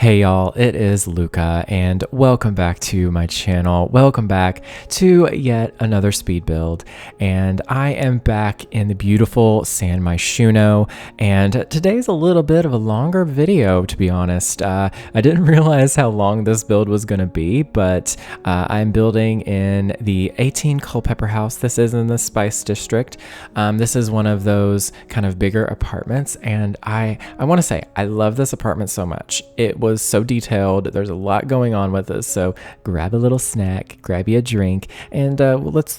Hey y'all, it is Lucca and welcome back to my channel. Welcome back to yet another speed build, and I am back in the beautiful San Myshuno, and today's a little bit of a longer video, to be honest. I didn't realize how long this build was going to be, but I'm building in the 18 Culpeper house. This is in the Spice District. This is one of those kind of bigger apartments, and I want to say I love this apartment so much. It was so detailed. There's a lot going on with this, so grab a little snack, grab you a drink, and let's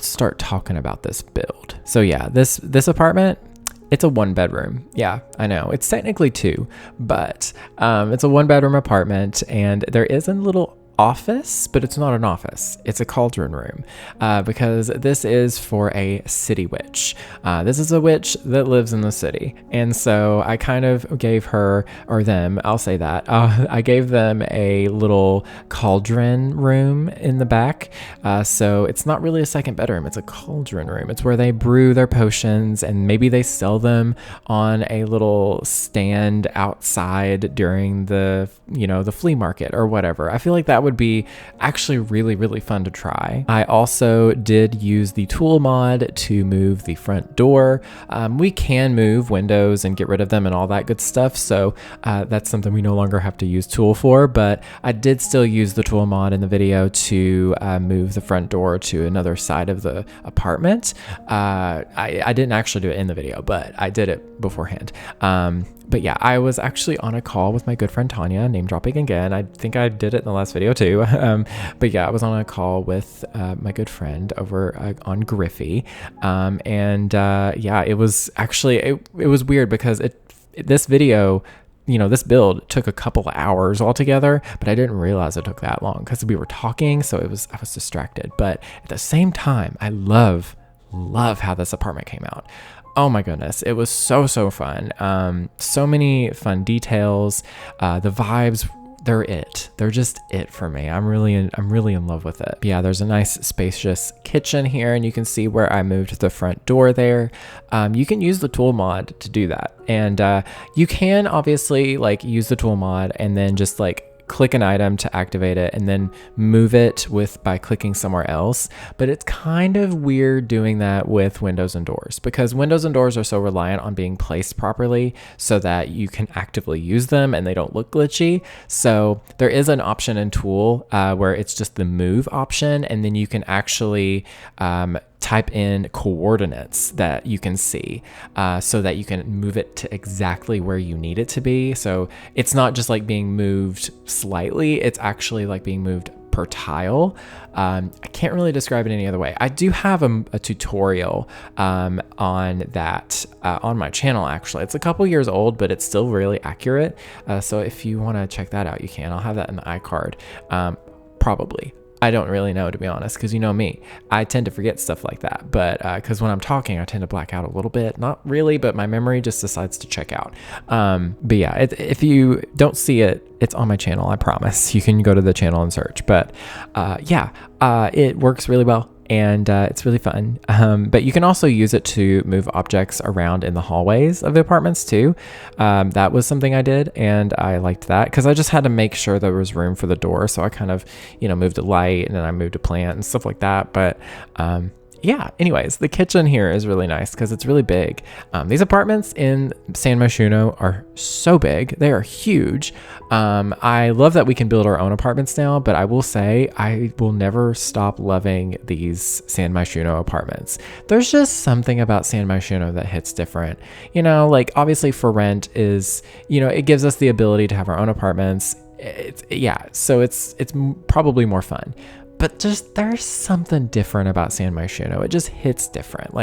start talking about this build. So yeah, this apartment, it's a 1-bedroom. Yeah, I know it's technically 2, but it's a 1-bedroom apartment, and there is a little office, but it's not an office. It's a cauldron room because this is for a city witch. This is a witch that lives in the city, and so I kind of gave her, or them, I'll say that, I gave them a little cauldron room in the back. So it's not really a second bedroom, it's a cauldron room. It's where they brew their potions, and maybe they sell them on a little stand outside during the flea market or whatever. I feel like that would be actually really fun to try. I also did use the tool mod to move the front door. We can move windows and get rid of them and all that good stuff, so that's something we no longer have to use tool for, but I did still use the tool mod in the video to move the front door to another side of the apartment. I didn't actually do it in the video, but I did it beforehand. But yeah, I was actually on a call with my good friend Tanya, name dropping again. I think I did it in the last video too. But yeah, I was on a call with my good friend over on Griffey. Yeah, it was actually, it was weird because this video, this build took a couple of hours altogether, but I didn't realize it took that long because we were talking, so I was distracted. But at the same time, I love how this apartment came out. Oh my goodness, it was so fun. So many fun details. The vibes, they're just it for me. I'm really in love with it. Yeah, there's a nice spacious kitchen here, and you can see where I moved the front door there. You can use the tool mod to do that, and you can obviously use the tool mod and then just click an item to activate it and then move it by clicking somewhere else. But it's kind of weird doing that with windows and doors, because windows and doors are so reliant on being placed properly so that you can actively use them and they don't look glitchy. So there is an option in tool where it's just the move option, and then you can actually type in coordinates that you can see so that you can move it to exactly where you need it to be. So it's not just being moved slightly, it's actually being moved per tile. I can't really describe it any other way. I do have a tutorial on that on my channel. Actually, it's a couple years old, but it's still really accurate. So if you want to check that out, you can. I'll have that in the iCard. Probably. I don't really know, to be honest, because you know me, I tend to forget stuff like that. But because when I'm talking, I tend to black out a little bit. Not really, but my memory just decides to check out. But yeah, if you don't see it, it's on my channel, I promise. You can go to the channel and search. But yeah, it works really well. And it's really fun. But you can also use it to move objects around in the hallways of the apartments too. That was something I did, and I liked that because I just had to make sure there was room for the door. So I kind of, moved a light, and then I moved a plant and stuff like that. But yeah, anyways, the kitchen here is really nice because it's really big. These apartments in San Myshuno are so big. They are huge. I love that we can build our own apartments now, but I will say I will never stop loving these San Myshuno apartments. There's just something about San Myshuno that hits different. Obviously for rent is, it gives us the ability to have our own apartments. So it's probably more fun. But just there's something different about San Myshuno. It just hits different.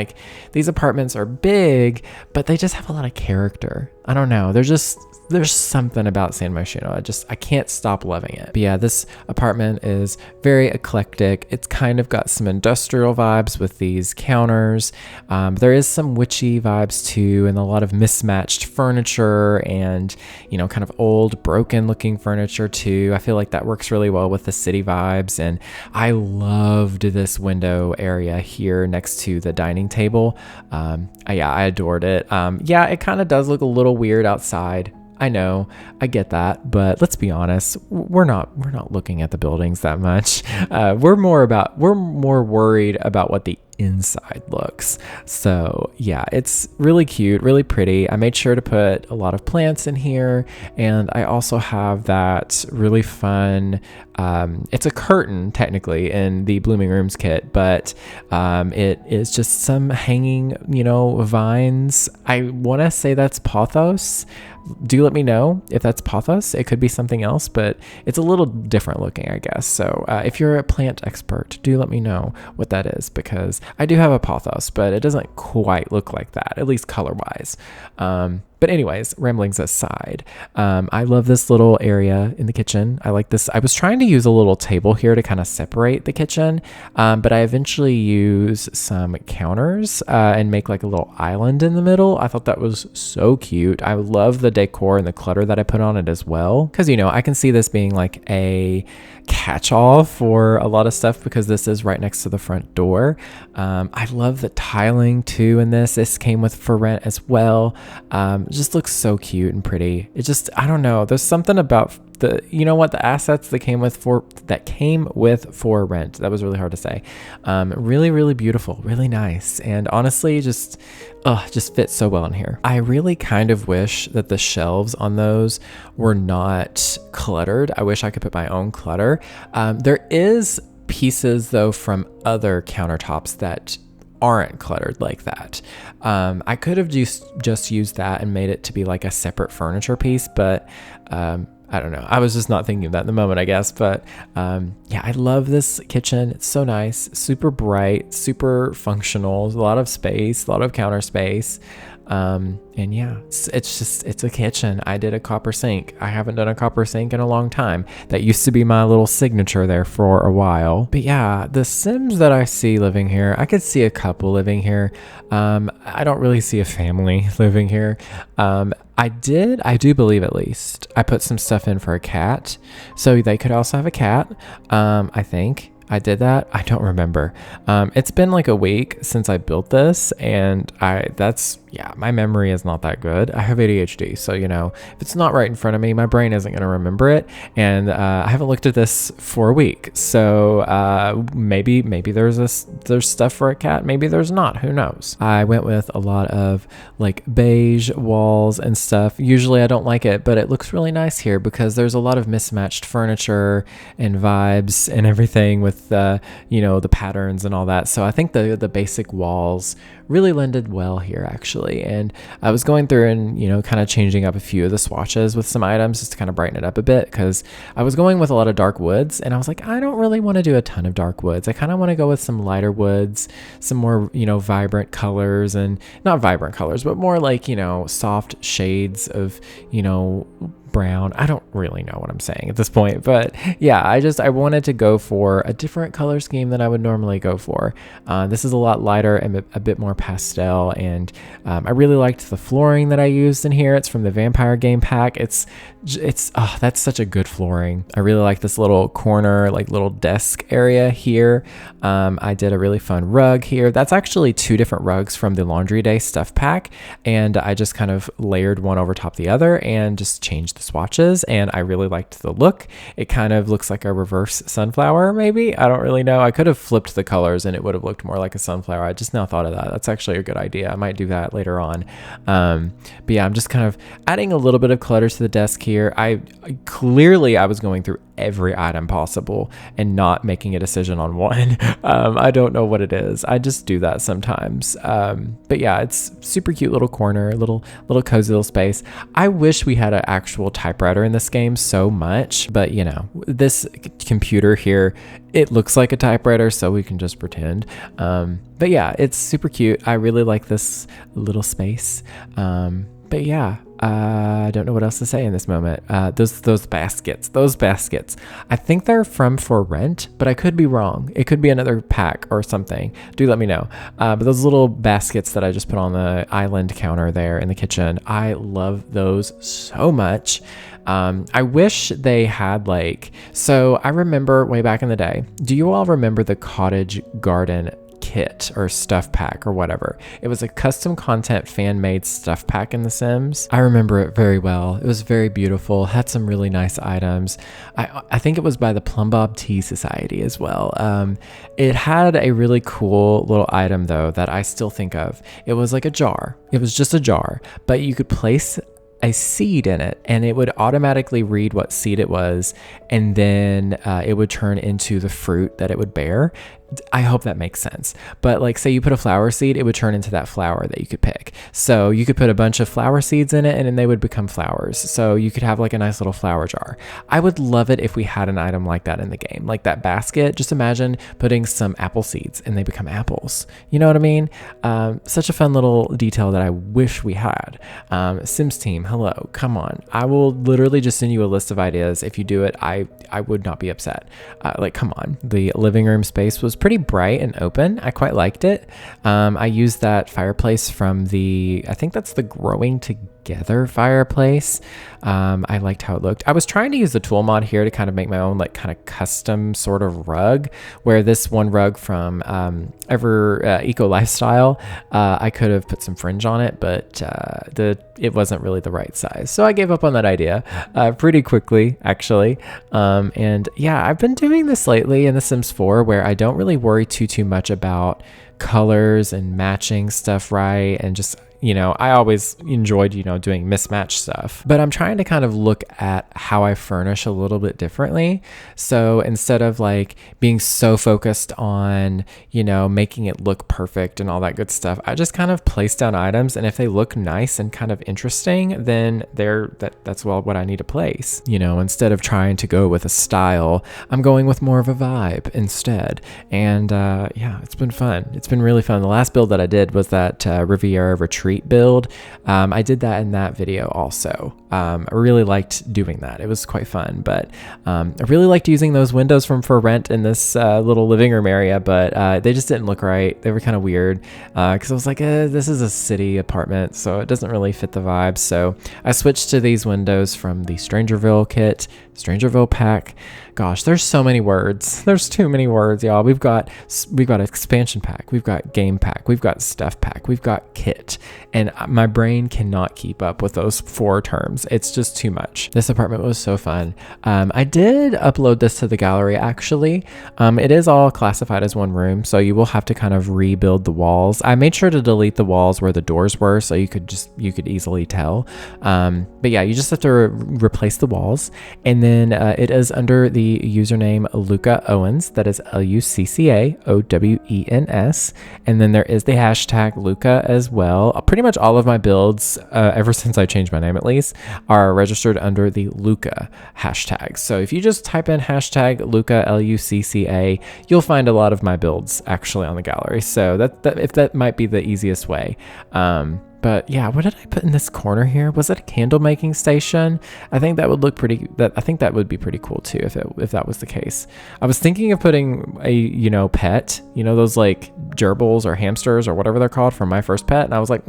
These apartments are big, but they just have a lot of character. I don't know. There's something about San Myshuno. I can't stop loving it. But yeah, this apartment is very eclectic. It's kind of got some industrial vibes with these counters. There is some witchy vibes too, and a lot of mismatched furniture and, kind of old broken looking furniture too. I feel like that works really well with the city vibes. And I loved this window area here next to the dining table. Yeah, I adored it. Yeah, it kind of does look a little weird outside. I know, I get that, but let's be honest, we're not looking at the buildings that much. We're more worried about what the inside looks. So yeah, it's really cute, really pretty. I made sure to put a lot of plants in here, and I also have that really fun, it's a curtain technically in the Blooming Rooms kit, but it is just some hanging, vines. I want to say that's pothos. Do let me know if that's pothos. It could be something else, but it's a little different looking, I guess. So if you're a plant expert, do let me know what that is, because I do have a pothos, but it doesn't quite look like that, at least color wise. But anyways, ramblings aside, I love this little area in the kitchen. I like this. I was trying to use a little table here to kind of separate the kitchen, but I eventually use some counters and make like a little island in the middle. I thought that was so cute. I love the decor and the clutter that I put on it as well, because I can see this being like a catch-all for a lot of stuff, because this is right next to the front door. I love the tiling too in this. This came with for rent as well. It just looks so cute and pretty. It just, I don't know, there's something about the assets that came with for rent. That was really hard to say. Really, really beautiful, really nice, and honestly just fits so well in here. I really kind of wish that the shelves on those were not cluttered. I wish I could put my own clutter. There is pieces though from other countertops that aren't cluttered like that. I could have just used that and made it to be like a separate furniture piece, but I don't know. I was just not thinking of that in the moment, I guess. But yeah, I love this kitchen. It's so nice, super bright, super functional, a lot of space, a lot of counter space. And yeah, it's a kitchen. I did a copper sink. I haven't done a copper sink in a long time. That used to be my little signature there for a while. But yeah, the Sims that I see living here, I could see a couple living here. I don't really see a family living here. I do believe, at least I put some stuff in for a cat, so they could also have a cat. I think I did that. I don't remember. It's been like a week since I built this, and my memory is not that good. I have ADHD, so if it's not right in front of me, my brain isn't going to remember it. And I haven't looked at this for a week, so maybe there's stuff for a cat, maybe there's not. Who knows? I went with a lot of like beige walls and stuff. Usually I don't like it, but it looks really nice here because there's a lot of mismatched furniture and vibes and everything with the patterns and all that. So I think the basic walls really lended well here, actually. And I was going through and kind of changing up a few of the swatches with some items just to kind of brighten it up a bit, because I was going with a lot of dark woods, and I was like, I don't really want to do a ton of dark woods. I kind of want to go with some lighter woods, some more vibrant colors, and not vibrant colors, but more like soft shades of brown. I don't really know what I'm saying at this point, but yeah, I wanted to go for a different color scheme than I would normally go for. This is a lot lighter and a bit more pastel, and I really liked the flooring that I used in here. It's from the Vampire game pack. It's that's such a good flooring. I really like this little corner, like little desk area here. I did a really fun rug here. That's actually 2 different rugs from the Laundry Day stuff pack, and I just kind of layered one over top the other and just changed the swatches, and I really liked the look. It kind of looks like a reverse sunflower, maybe. I don't really know. I could have flipped the colors and it would have looked more like a sunflower. I just now thought of that. That's actually a good idea. I might do that later on. But yeah, I'm just kind of adding a little bit of clutter to the desk here. I was going through every item possible and not making a decision on one. I don't know what it is. I just do that sometimes. But yeah, it's super cute little corner, little cozy little space. I wish we had an actual typewriter in this game so much, but this computer here, it looks like a typewriter, so we can just pretend. But yeah, it's super cute. I really like this little space. But yeah, I don't know what else to say in this moment. Those baskets, I think they're from For Rent, but I could be wrong. It could be another pack or something. Do let me know. But those little baskets that I just put on the island counter there in the kitchen, I love those so much. I wish they had so I remember way back in the day, do you all remember the cottage garden kit or stuff pack or whatever. It was a custom content fan made stuff pack in The Sims. I remember it very well. It was very beautiful, had some really nice items. I think it was by the Plum Bob Tea Society as well. It had a really cool little item though that I still think of. It was like a jar. It was just a jar, but you could place a seed in it and it would automatically read what seed it was, and then it would turn into the fruit that it would bear. I hope that makes sense. But like, say you put a flower seed, it would turn into that flower that you could pick. So you could put a bunch of flower seeds in it and then they would become flowers. So you could have like a nice little flower jar. I would love it if we had an item like that in the game, like that basket. Just imagine putting some apple seeds and they become apples. You know what I mean? Such a fun little detail that I wish we had. Sims team, hello, come on. I will literally just send you a list of ideas. If you do it, I would not be upset. Like, come on. The living room space was pretty bright and open. I quite liked it. I used that fireplace from I think that's the Growing Together fireplace. I liked how it looked. I was trying to use the tool mod here to kind of make my own like kind of custom sort of rug, where this one rug from Eco Lifestyle, I could have put some fringe on it, but it wasn't really the right size. So I gave up on that idea pretty quickly, actually. And yeah, I've been doing this lately in The Sims 4 where I don't really worry too much about colors and matching stuff right, and just, you know, I always enjoyed, you know, doing mismatched stuff, but I'm trying to kind of look at how I furnish a little bit differently. So instead of like being so focused on, you know, making it look perfect and all that good stuff, I just kind of place down items, and if they look nice and kind of interesting, then that's well what I need to place. You know, instead of trying to go with a style, I'm going with more of a vibe instead. And yeah, it's been fun. It's been really fun. The last build that I did was that Riviera Retreat build. I did that in that video also. I really liked doing that. It was quite fun, but I really liked using those windows from For Rent in this little living room area, but they just didn't look right. They were kind of weird because I was like, this is a city apartment, so it doesn't really fit the vibe. So I switched to these windows from the Strangerville kit, Strangerville pack. Gosh, there's so many words. There's too many words, y'all. We've got expansion pack, we've got game pack, we've got stuff pack, we've got kit, and my brain cannot keep up with those 4 terms. It's just too much. This apartment was so fun. I did upload this to the gallery actually. It is all classified as one room, so you will have to kind of rebuild the walls. I made sure to delete the walls where the doors were, so you could easily tell. But yeah, you just have to replace the walls, and then it is under the username Lucca Owens. That is LUCCA OWENS, and then there is the hashtag Lucca as well. Pretty much all of my builds, ever since I changed my name at least, are registered under the Lucca hashtag. So if you just type in hashtag Lucca LUCCA, you'll find a lot of my builds actually on the gallery. So that might be the easiest way. But yeah, what did I put in this corner here? Was it a candle making station? I think that would look pretty. I think that would be pretty cool too if that was the case. I was thinking of putting a pet, those like gerbils or hamsters or whatever they're called from My First Pet, and I was like,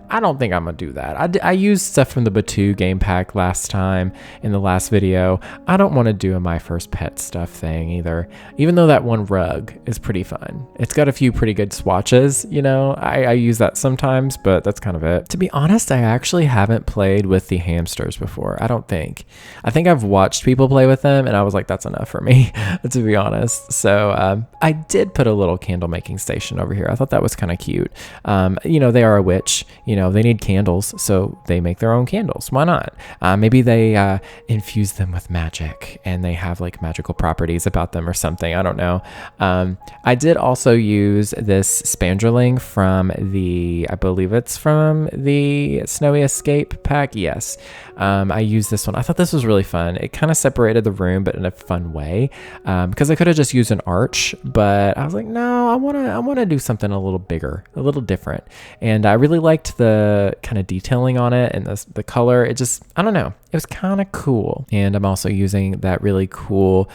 I don't think I'm gonna do that. I used stuff from the Batu game pack last time in the last video. I don't want to do a My First Pet stuff thing either, even though that one rug is pretty fun. It's got a few pretty good swatches, I use that sometimes, but that's kind of it. To be honest, I actually haven't played with the hamsters before. I don't think. I think I've watched people play with them and I was like, that's enough for me, to be honest. So I did put a little candle making station over here. I thought that was kind of cute. They are a witch, they need candles, so they make their own candles. Why not? Maybe they infuse them with magic and they have like magical properties about them or something. I don't know. I did also use this spandrelling from I believe it's from the Snowy Escape pack. Yes. I used this one. I thought this was really fun. It kind of separated the room, but in a fun way, because I could have just used an arch, but I was like, no, I want to do something a little bigger, a little different. And I really liked the kind of detailing on it and the color. It just, I don't know, it was kind of cool. And I'm also using that really cool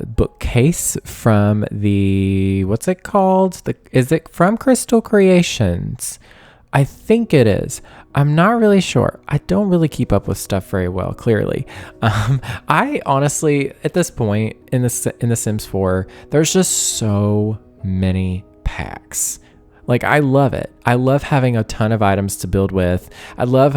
bookcase from what's it called? Is it from Crystal Creations? I think it is. I'm not really sure. I don't really keep up with stuff very well, clearly. I honestly, at this point in The Sims 4, there's just so many packs. max. Like, I love it. I love having a ton of items to build with. I love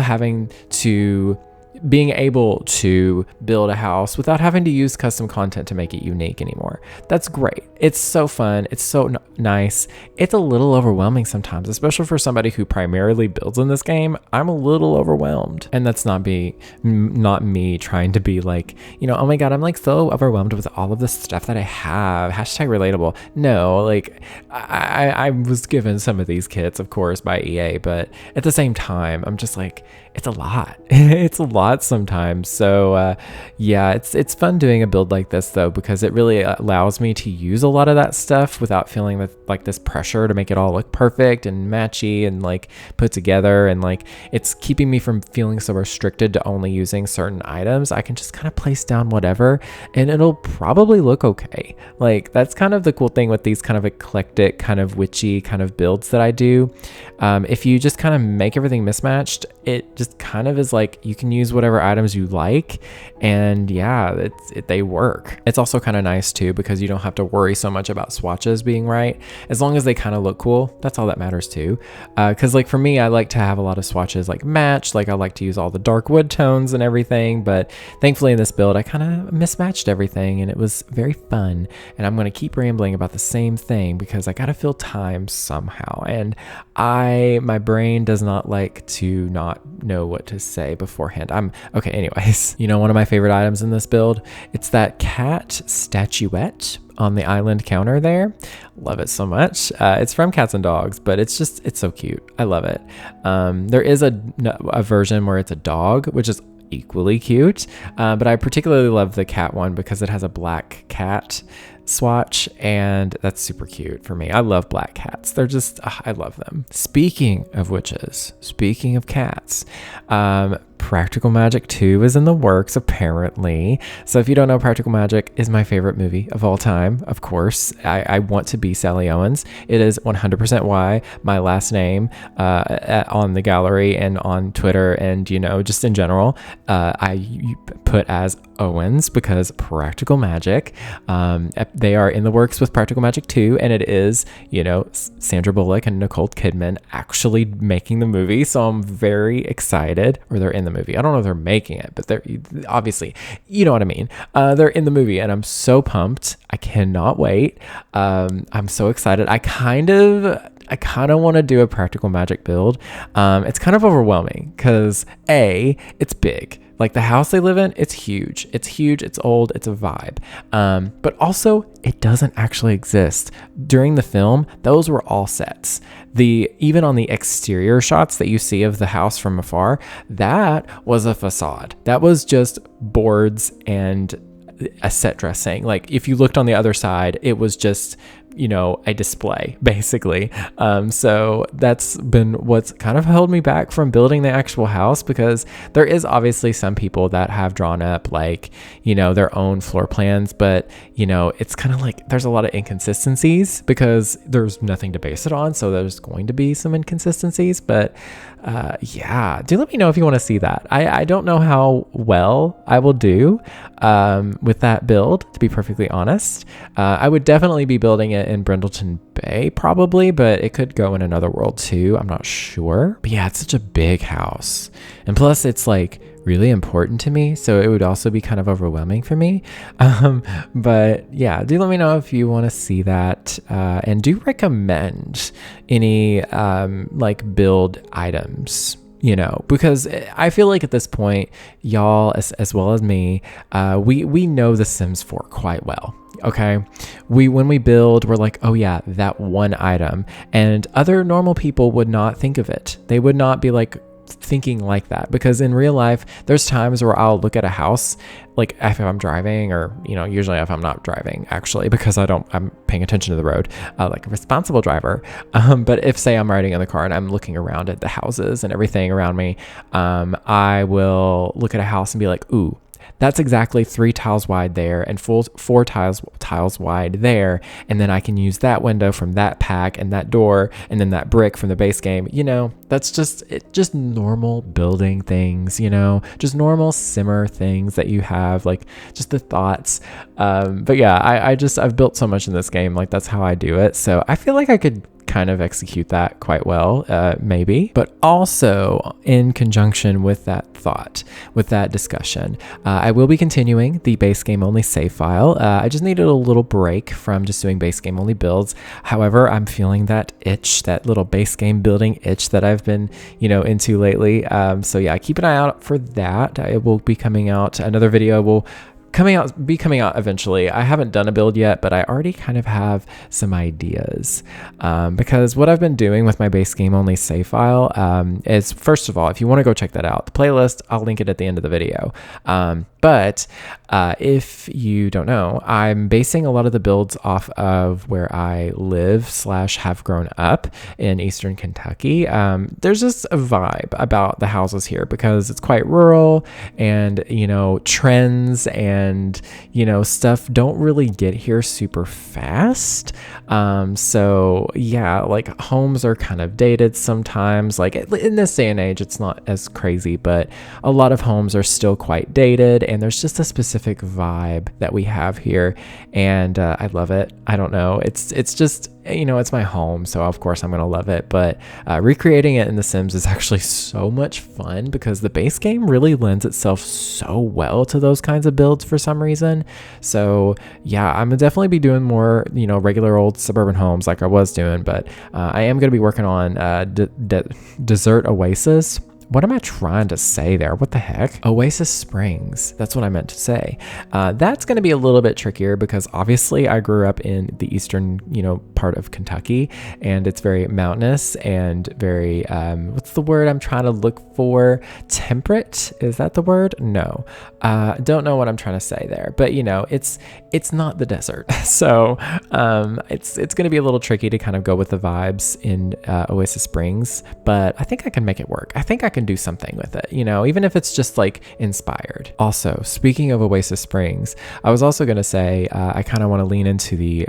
being able to build a house without having to use custom content to make it unique anymore. That's great. It's so fun. It's so nice. It's a little overwhelming sometimes, especially for somebody who primarily builds in this game. I'm a little overwhelmed, and that's not me trying to be like, oh my God, I'm like so overwhelmed with all of the stuff that I have. Hashtag relatable. No, like I was given some of these kits, of course, by EA, but at the same time, I'm just like, it's a lot. It's a lot sometimes. So yeah, it's fun doing a build like this though, because it really allows me to use a lot of that stuff without feeling like this pressure to make it all look perfect and matchy and like put together, and like it's keeping me from feeling so restricted to only using certain items. I can just kind of place down whatever and it'll probably look okay. Like, that's kind of the cool thing with these kind of eclectic, kind of witchy kind of builds that I do. If you just kind of make everything mismatched, it just kind of is like you can use whatever items you like, and yeah, they work. It's also kind of nice too, because you don't have to worry so much about swatches being right. As long as they kind of look cool, that's all that matters too. Because like for me, I like to have a lot of swatches like match. Like, I like to use all the dark wood tones and everything, but thankfully in this build I kind of mismatched everything and it was very fun. And I'm going to keep rambling about the same thing because I got to fill time somehow, and my brain does not like to not know what to say beforehand. Okay, anyways, one of my favorite items in this build, it's that cat statuette on the island counter there. Love it so much. It's from Cats and Dogs, but it's so cute. I love it. There is a version where it's a dog, which is equally cute, but I particularly love the cat one because it has a black cat swatch, and that's super cute for me. I love black cats. They're just, I love them. Speaking of witches, speaking of cats, Practical Magic 2 is in the works, apparently. So if you don't know, Practical Magic is my favorite movie of all time. Of course, I want to be Sally Owens. It is 100% why my last name on the gallery and on Twitter and, just in general, I put as Owens, because Practical Magic, they are in the works with Practical Magic 2, and it is, Sandra Bullock and Nicole Kidman actually making the movie. So I'm very excited. Or they're in the movie. I don't know if they're making it, but they're obviously, you know what I mean. They're in the movie, and I'm so pumped. I cannot wait. I'm so excited. I kind of want to do a Practical Magic build. It's kind of overwhelming because it's big. Like, the house they live in, it's huge. It's old. It's a vibe. But also, it doesn't actually exist. During the film, those were all sets. Even on the exterior shots that you see of the house from afar, that was a facade. That was just boards and a set dressing. Like, if you looked on the other side, it was just a display, basically. So that's been what's kind of held me back from building the actual house, because there is obviously some people that have drawn up like, their own floor plans, but it's kind of like there's a lot of inconsistencies because there's nothing to base it on. So there's going to be some inconsistencies, but yeah, do let me know if you want to see that. I don't know how well I will do with that build, to be perfectly honest. I would definitely be building it in Brindleton Bay probably, but it could go in another world too. I'm not sure. But yeah, it's such a big house. And plus it's like really important to me, so it would also be kind of overwhelming for me. But yeah, do let me know if you want to see that, and do recommend any like build items, because I feel like at this point, y'all as well as me, we know The Sims 4 quite well. Okay, when we build, we're like, oh yeah, that one item, and other normal people would not think of it. They would not be like thinking like that, because in real life there's times where I'll look at a house, like if I'm driving, or usually if I'm not driving, actually, because I'm paying attention to the road, like a responsible driver, but if say I'm riding in the car and I'm looking around at the houses and everything around me, I will look at a house and be like, ooh, that's exactly 3 tiles wide there and 4 tiles wide there. And then I can use that window from that pack and that door and then that brick from the base game. That's just normal building things, just normal simmer things that you have, like just the thoughts. But yeah, I've built so much in this game. Like, that's how I do it. So I feel like I could kind of execute that quite well, maybe. But also in conjunction with that thought, with that discussion, I will be continuing the base game only save file. I just needed a little break from just doing base game only builds. However, I'm feeling that itch, that little base game building itch that I've been, into lately. So yeah, keep an eye out for that. It will be coming out. Another video will be coming out eventually. I haven't done a build yet, but I already kind of have some ideas, because what I've been doing with my base game only save file is, first of all, if you want to go check that out, the playlist, I'll link it at the end of the video. But if you don't know, I'm basing a lot of the builds off of where I live / have grown up in Eastern Kentucky. There's just a vibe about the houses here because it's quite rural, and trends and stuff don't really get here super fast. So yeah, like homes are kind of dated sometimes. Like in this day and age, it's not as crazy, but a lot of homes are still quite dated, and there's just a specific vibe that we have here, and I love it. I don't know, it's just, it's my home, so of course I'm gonna love it. But recreating it in The Sims is actually so much fun because the base game really lends itself so well to those kinds of builds for some reason. So yeah, I'm gonna definitely be doing more, regular old suburban homes like I was doing, but I am gonna be working on Desert Oasis. What am I trying to say there? What the heck? Oasis Springs. That's what I meant to say. That's going to be a little bit trickier because obviously I grew up in the eastern, part of Kentucky, and it's very mountainous and very, what's the word I'm trying to look for? Temperate? Is that the word? No. Don't know what I'm trying to say there, but it's not the desert. So it's going to be a little tricky to kind of go with the vibes in Oasis Springs, but I think I can make it work. I think I can do something with it, even if it's just like inspired. Also, speaking of Oasis Springs, I was also going to say I kind of want to lean into the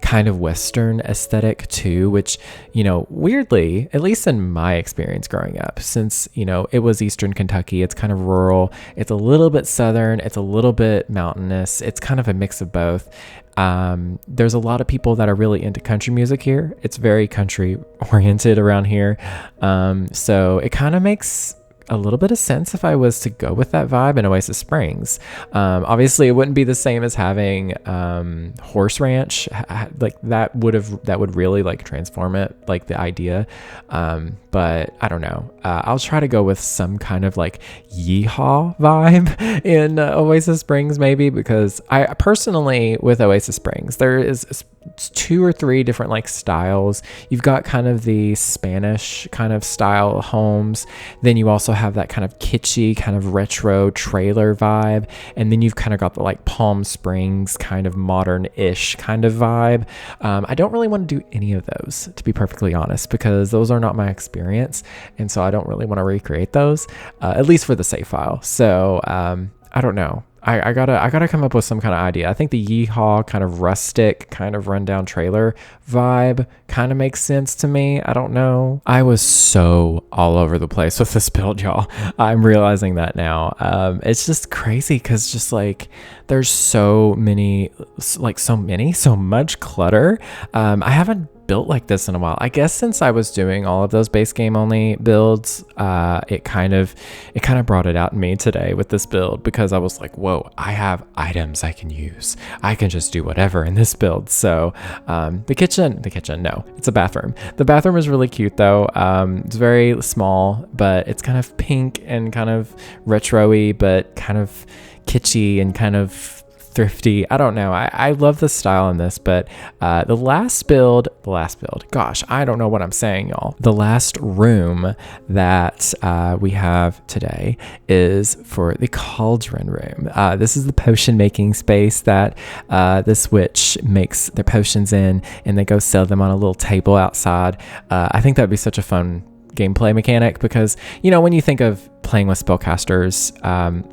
kind of Western aesthetic too, which, weirdly, at least in my experience growing up, since, it was Eastern Kentucky, it's kind of rural, it's a little bit Southern, it's a little bit mountainous, it's kind of a mix of both. There's a lot of people that are really into country music here. It's very country oriented around here. So it kind of makes a little bit of sense if I was to go with that vibe in Oasis Springs. Obviously it wouldn't be the same as having Horse Ranch. Like that would really like transform it, like the idea. But I don't know. I'll try to go with some kind of like yeehaw vibe in Oasis Springs maybe, because I personally, with Oasis Springs, there is 2 or 3 different like styles. You've got kind of the Spanish kind of style homes, then you also have that kind of kitschy kind of retro trailer vibe, and then you've kind of got the like Palm Springs kind of modern-ish kind of vibe. I don't really want to do any of those, to be perfectly honest, because those are not my experience, and so I don't really want to recreate those, at least for the save file. So I don't know. I gotta come up with some kind of idea. I think the yeehaw kind of rustic kind of rundown trailer vibe kind of makes sense to me. I don't know. I was so all over the place with this build, y'all. I'm realizing that now. It's just crazy because just like there's so much clutter. I haven't built like this in a while. I guess since I was doing all of those base game only builds, it kind of brought it out in me today with this build, because I was like, whoa, I have items I can use. I can just do whatever in this build. So the kitchen, no, it's a bathroom. The bathroom is really cute though. It's very small, but it's kind of pink and kind of retro-y, but kind of kitschy and kind of thrifty. I don't know. I love the style in this, but the last build, gosh, I don't know what I'm saying, y'all. The last room that we have today is for the cauldron room. This is the potion making space that this witch makes their potions in, and they go sell them on a little table outside. I think that'd be such a fun gameplay mechanic, because when you think of playing with spellcasters,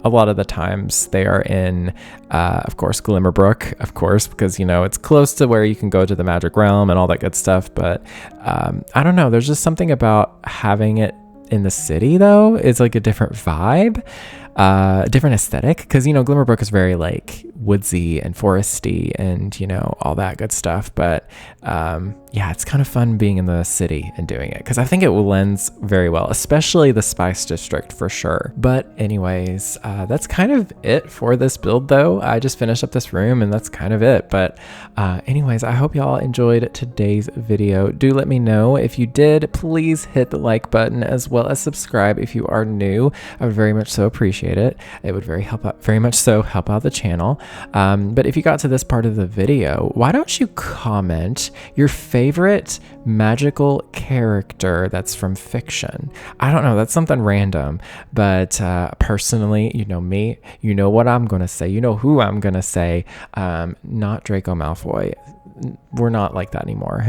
a lot of the times they are in of course Glimmerbrook, of course, because it's close to where you can go to the magic realm and all that good stuff. But I don't know, there's just something about having it in the city though. It's like a different vibe, different aesthetic, because Glimmerbrook is very like woodsy and foresty and, all that good stuff. But yeah, it's kind of fun being in the city and doing it because I think it lends very well, especially the Spice District for sure. But anyways, that's kind of it for this build though. I just finished up this room and that's kind of it. But anyways, I hope y'all enjoyed today's video. Do let me know if you did. Please hit the like button as well as subscribe if you are new. I would very much so appreciate it. It would very much so help out the channel. But if you got to this part of the video, why don't you comment your favorite magical character that's from fiction? I don't know, that's something random, but personally, you know me, you know what I'm gonna say, you know who I'm gonna say. Not Draco Malfoy. We're not like that anymore.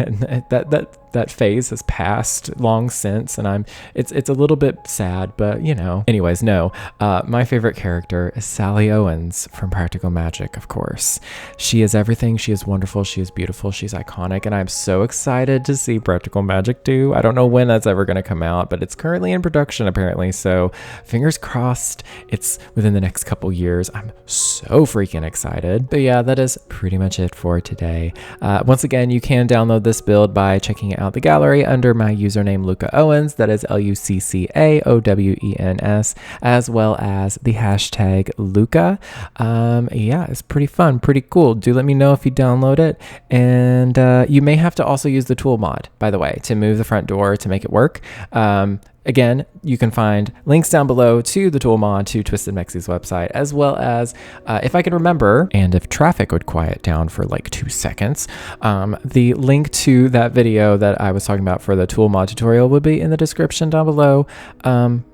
That phase has passed long since, and it's a little bit sad, but anyways, no. My favorite character is Sally Owens from Practical Magic, of course. She is everything. She is wonderful. She is beautiful. She's iconic, and I'm so excited to see Practical Magic 2. I don't know when that's ever going to come out, but it's currently in production apparently, so fingers crossed it's within the next couple years. I'm so freaking excited. But yeah, that is pretty much it for today. Once again, you can download this build by checking out the gallery under my username Lucca Owens, that is LuccaOwens, as well as the hashtag Lucca. Yeah, it's pretty fun, pretty cool. Do let me know if you download it, and you may have to also use the tool mod, by the way, to move the front door to make it work. Again, you can find links down below to the tool mod, to Twisted Mexie's website, as well as, if I can remember, and if traffic would quiet down for like 2 seconds, the link to that video that I was talking about for the tool mod tutorial would be in the description down below.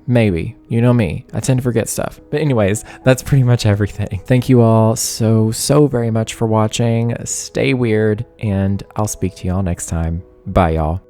Maybe. You know me. I tend to forget stuff. But anyways, that's pretty much everything. Thank you all so very much for watching. Stay weird, and I'll speak to y'all next time. Bye, y'all.